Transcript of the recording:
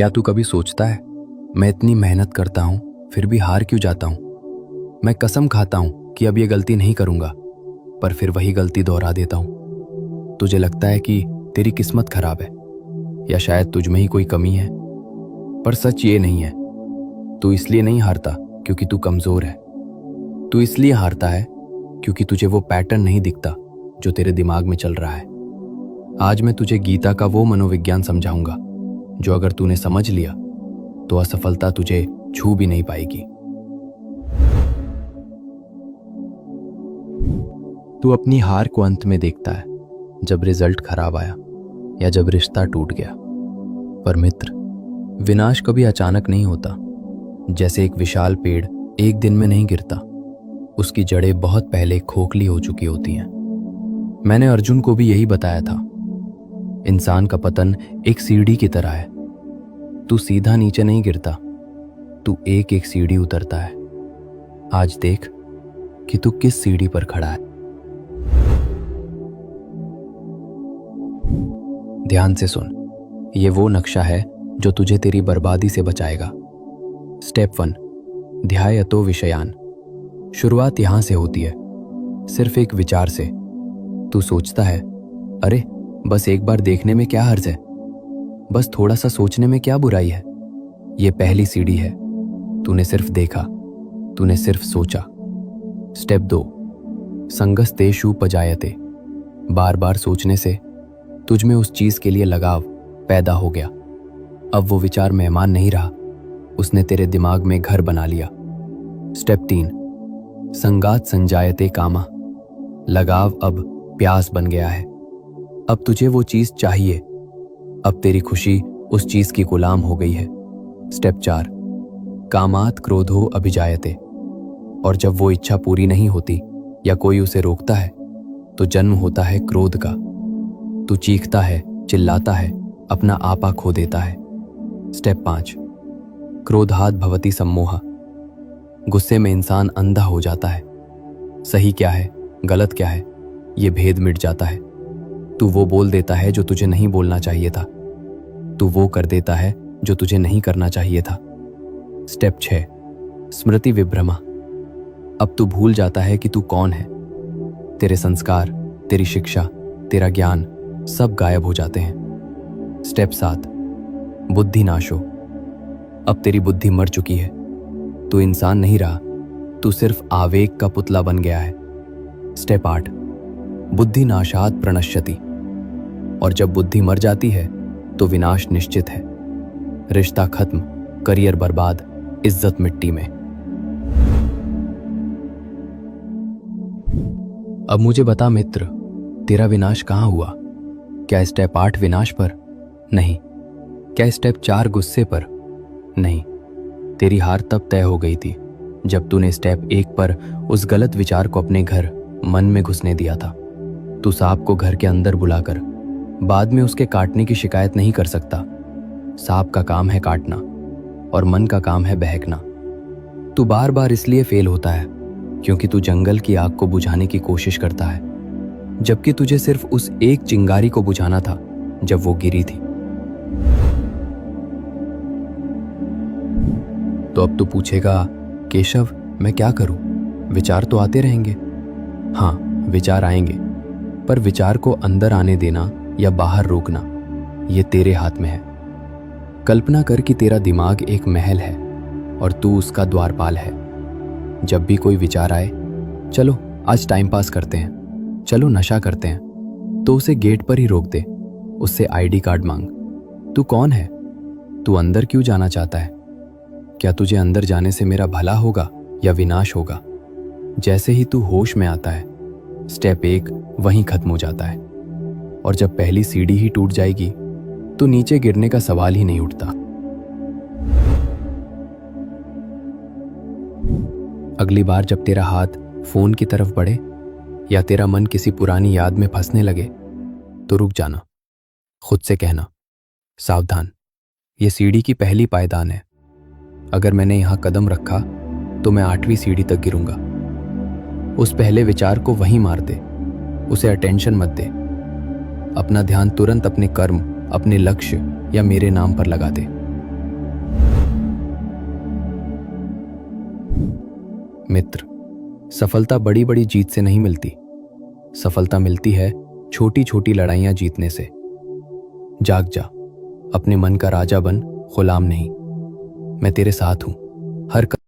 क्या तू कभी सोचता है, मैं इतनी मेहनत करता हूँ फिर भी हार क्यों जाता हूँ। मैं कसम खाता हूँ कि अब ये गलती नहीं करूँगा, पर फिर वही गलती दोहरा देता हूँ। तुझे लगता है कि तेरी किस्मत खराब है या शायद तुझ में ही कोई कमी है, पर सच ये नहीं है। तू इसलिए नहीं हारता क्योंकि तू कमज़ोर है। तू इसलिए हारता है क्योंकि तुझे वो पैटर्न नहीं दिखता जो तेरे दिमाग में चल रहा है। आज मैं तुझे गीता का वो मनोविज्ञान समझाऊंगा जो अगर तूने समझ लिया तो असफलता तुझे छू भी नहीं पाएगी। तू अपनी हार को अंत में देखता है, जब रिजल्ट खराब आया या जब रिश्ता टूट गया। पर मित्र, विनाश कभी अचानक नहीं होता। जैसे एक विशाल पेड़ एक दिन में नहीं गिरता, उसकी जड़ें बहुत पहले खोखली हो चुकी होती हैं। मैंने अर्जुन को भी यही बताया था। इंसान का पतन एक सीढ़ी की तरह है। तू सीधा नीचे नहीं गिरता, तू एक एक सीढ़ी उतरता है। आज देख कि तू किस सीढ़ी पर खड़ा है। ध्यान से सुन, ये वो नक्शा है जो तुझे तेरी बर्बादी से बचाएगा। स्टेप 1, ध्यायतो विषयान। शुरुआत यहां से होती है, सिर्फ एक विचार से। तू सोचता है, अरे बस एक बार देखने में क्या हर्ज है, बस थोड़ा सा सोचने में क्या बुराई है। ये पहली सीढ़ी है। तूने सिर्फ देखा, तूने सिर्फ सोचा। स्टेप 2, संगस्तेषु पजायते। बार बार सोचने से तुझ में उस चीज के लिए लगाव पैदा हो गया। अब वो विचार मेहमान नहीं रहा, उसने तेरे दिमाग में घर बना लिया। स्टेप 3, संगात संजायते कामा। लगाव अब प्यास बन गया है। अब तुझे वो चीज चाहिए। अब तेरी खुशी उस चीज की गुलाम हो गई है। स्टेप 4, कामात क्रोधो अभिजायते। और जब वो इच्छा पूरी नहीं होती या कोई उसे रोकता है तो जन्म होता है क्रोध का। तू चीखता है, चिल्लाता है, अपना आपा खो देता है। स्टेप 5, क्रोधात भवति सम्मोह। गुस्से में इंसान अंधा हो जाता है। सही क्या है, गलत क्या है, ये भेद मिट जाता है। तू वो बोल देता है जो तुझे नहीं बोलना चाहिए था। तू वो कर देता है जो तुझे नहीं करना चाहिए था। स्टेप 6, स्मृति विभ्रमा। अब तू भूल जाता है कि तू कौन है। तेरे संस्कार, तेरी शिक्षा, तेरा ज्ञान सब गायब हो जाते हैं। स्टेप 7, बुद्धि नाशो। अब तेरी बुद्धि मर चुकी है। तू इंसान नहीं रहा, तू सिर्फ आवेग का पुतला बन गया है। स्टेप 8, बुद्धि नाशात प्रणश्यति। और जब बुद्धि मर जाती है तो विनाश निश्चित है। रिश्ता खत्म, करियर बर्बाद, इज्जत मिट्टी में। अब मुझे बता मित्र, तेरा विनाश कहाँ हुआ? क्या स्टेप 8 विनाश पर? नहीं। क्या स्टेप 4 गुस्से पर? नहीं। तेरी हार तब तय हो गई थी जब तूने स्टेप 1 पर उस गलत विचार को अपने घर मन में घुसने दिया था। तू सांप को घर के अंदर बुलाकर बाद में उसके काटने की शिकायत नहीं कर सकता। सांप का काम है काटना और मन का काम है बहकना। तू बार बार इसलिए फेल होता है क्योंकि तू जंगल की आग को बुझाने की कोशिश करता है, जबकि तुझे सिर्फ उस एक चिंगारी को बुझाना था जब वो गिरी थी। तो अब तू पूछेगा, केशव मैं क्या करूं? विचार तो आते रहेंगे। हाँ, विचार आएंगे, पर विचार को अंदर आने देना या बाहर रोकना ये तेरे हाथ में है। कल्पना कर कि तेरा दिमाग एक महल है और तू उसका द्वारपाल है। जब भी कोई विचार आए, चलो आज टाइम पास करते हैं, चलो नशा करते हैं, तो उसे गेट पर ही रोक दे। उससे आईडी कार्ड मांग। तू कौन है? तू अंदर क्यों जाना चाहता है? क्या तुझे अंदर जाने से मेरा भला होगा या विनाश होगा? जैसे ही तू होश में आता है, स्टेप 1 वहीं खत्म हो जाता है। और जब पहली सीढ़ी ही टूट जाएगी तो नीचे गिरने का सवाल ही नहीं उठता। अगली बार जब तेरा हाथ फोन की तरफ बढ़े या तेरा मन किसी पुरानी याद में फंसने लगे तो रुक जाना। खुद से कहना, सावधान, ये सीढ़ी की पहली पायदान है। अगर मैंने यहां कदम रखा तो मैं 8वीं सीढ़ी तक गिरूंगा। उस पहले विचार को वहीं मार दे, उसे अटेंशन मत दे। अपना ध्यान तुरंत अपने कर्म, अपने लक्ष्य या मेरे नाम पर लगा दे। मित्र, सफलता बड़ी बड़ी जीत से नहीं मिलती। सफलता मिलती है छोटी छोटी लड़ाइयां जीतने से। जाग जा, अपने मन का राजा बन, गुलाम नहीं। मैं तेरे साथ हूं हर